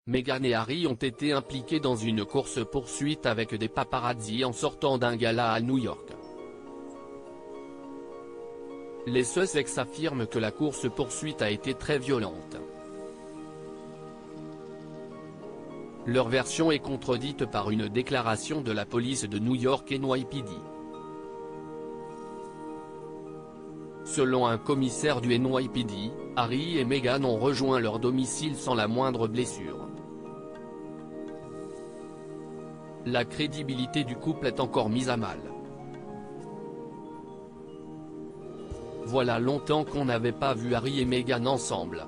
Meghan et Harry ont été impliqués dans une course-poursuite avec des paparazzis en sortant d'un gala à New York. Les Sussex affirment que la course-poursuite a été très violente. Leur version est contredite par une déclaration de la police de New York NYPD. Selon un commissaire du NYPD, Harry et Meghan ont rejoint leur domicile sans la moindre blessure. La crédibilité du couple est encore mise à mal. Voilà longtemps qu'on n'avait pas vu Harry et Meghan ensemble.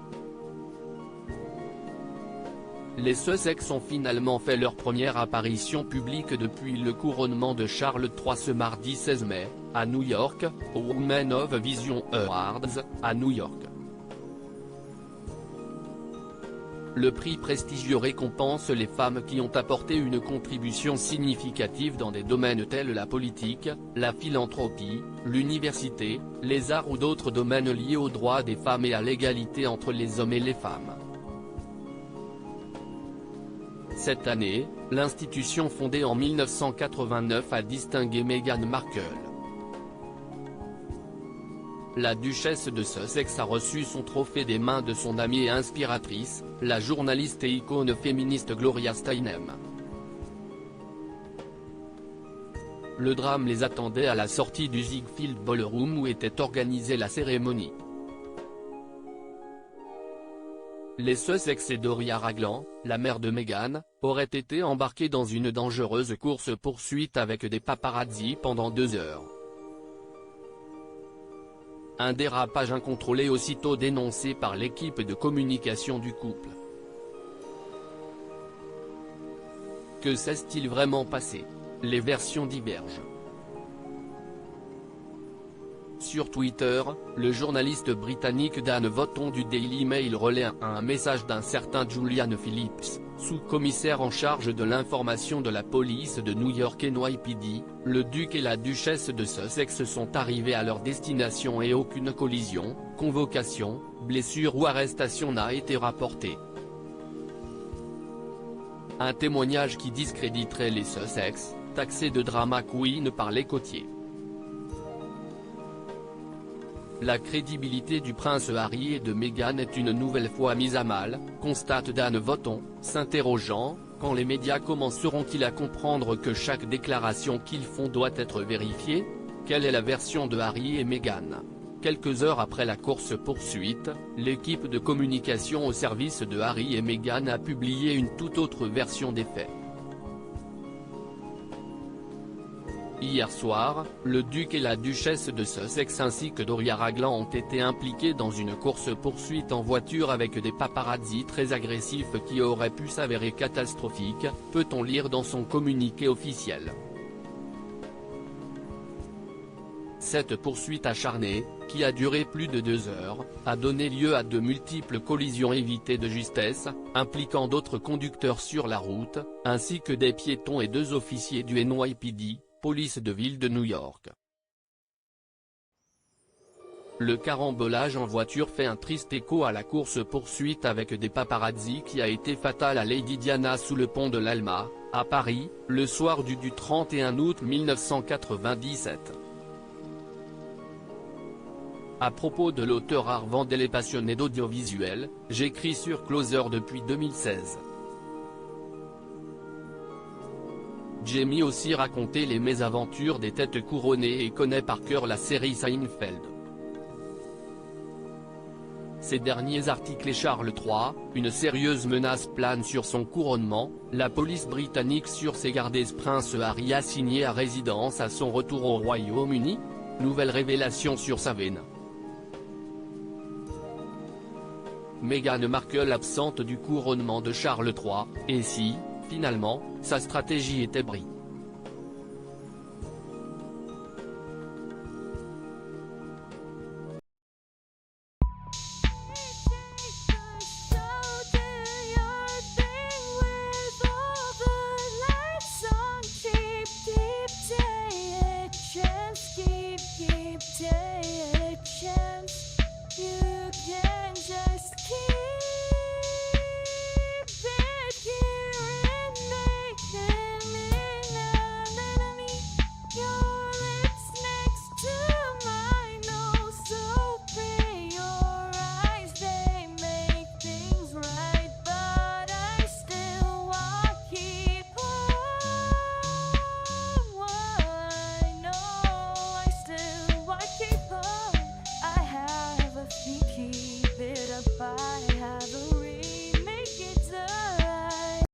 Les Sussex ont finalement fait leur première apparition publique depuis le couronnement de Charles III ce mardi 16 mai, à New York, aux Women of Vision Awards, à New York. Le prix prestigieux récompense les femmes qui ont apporté une contribution significative dans des domaines tels la politique, la philanthropie, l'université, les arts ou d'autres domaines liés aux droits des femmes et à l'égalité entre les hommes et les femmes. Cette année, l'institution fondée en 1989 a distingué Meghan Markle. La duchesse de Sussex a reçu son trophée des mains de son amie et inspiratrice, la journaliste et icône féministe Gloria Steinem. Le drame les attendait à la sortie du Ziegfeld Ballroom où était organisée la cérémonie. Les Sussex et Doria Ragland, la mère de Meghan, auraient été embarqués dans une dangereuse course-poursuite avec des paparazzis pendant 2 heures. Un dérapage incontrôlé aussitôt dénoncé par l'équipe de communication du couple. Que s'est-il vraiment passé? Les versions divergent. Sur Twitter, le journaliste britannique Dan Wotton du Daily Mail relaie un message d'un certain Julian Phillips, sous-commissaire en charge de l'information de la police de New York NYPD. Le duc et la duchesse de Sussex sont arrivés à leur destination et aucune collision, convocation, blessure ou arrestation n'a été rapportée. Un témoignage qui discréditerait les Sussex, taxés de drama queen par les côtiers. La crédibilité du prince Harry et de Meghan est une nouvelle fois mise à mal, constate Dan Wotton, s'interrogeant, quand les médias commenceront-ils à comprendre que chaque déclaration qu'ils font doit être vérifiée? Quelle est la version de Harry et Meghan? Quelques heures après la course-poursuite, l'équipe de communication au service de Harry et Meghan a publié une toute autre version des faits. Hier soir, le duc et la duchesse de Sussex ainsi que Doria Ragland ont été impliqués dans une course-poursuite en voiture avec des paparazzis très agressifs qui auraient pu s'avérer catastrophiques, peut-on lire dans son communiqué officiel. Cette poursuite acharnée, qui a duré plus de 2 heures, a donné lieu à de multiples collisions évitées de justesse, impliquant d'autres conducteurs sur la route, ainsi que des piétons et 2 officiers du NYPD, police de ville de New York. Le carambolage en voiture fait un triste écho à la course-poursuite avec des paparazzis qui a été fatale à Lady Diana sous le pont de l'Alma, à Paris, le soir du 31 août 1997. À propos de l'auteur art Vandel et passionné d'audiovisuel, j'écris sur Closer depuis 2016. Jamie aussi raconté les mésaventures des têtes couronnées et connaît par cœur la série Seinfeld. Ces derniers articles et Charles III, une sérieuse menace plane sur son couronnement, la police britannique sur ses gardes prince Harry assigné à résidence à son retour au Royaume-Uni? Nouvelle révélation sur sa veine. Meghan Markle absente du couronnement de Charles III, et si, finalement, sa stratégie était brie.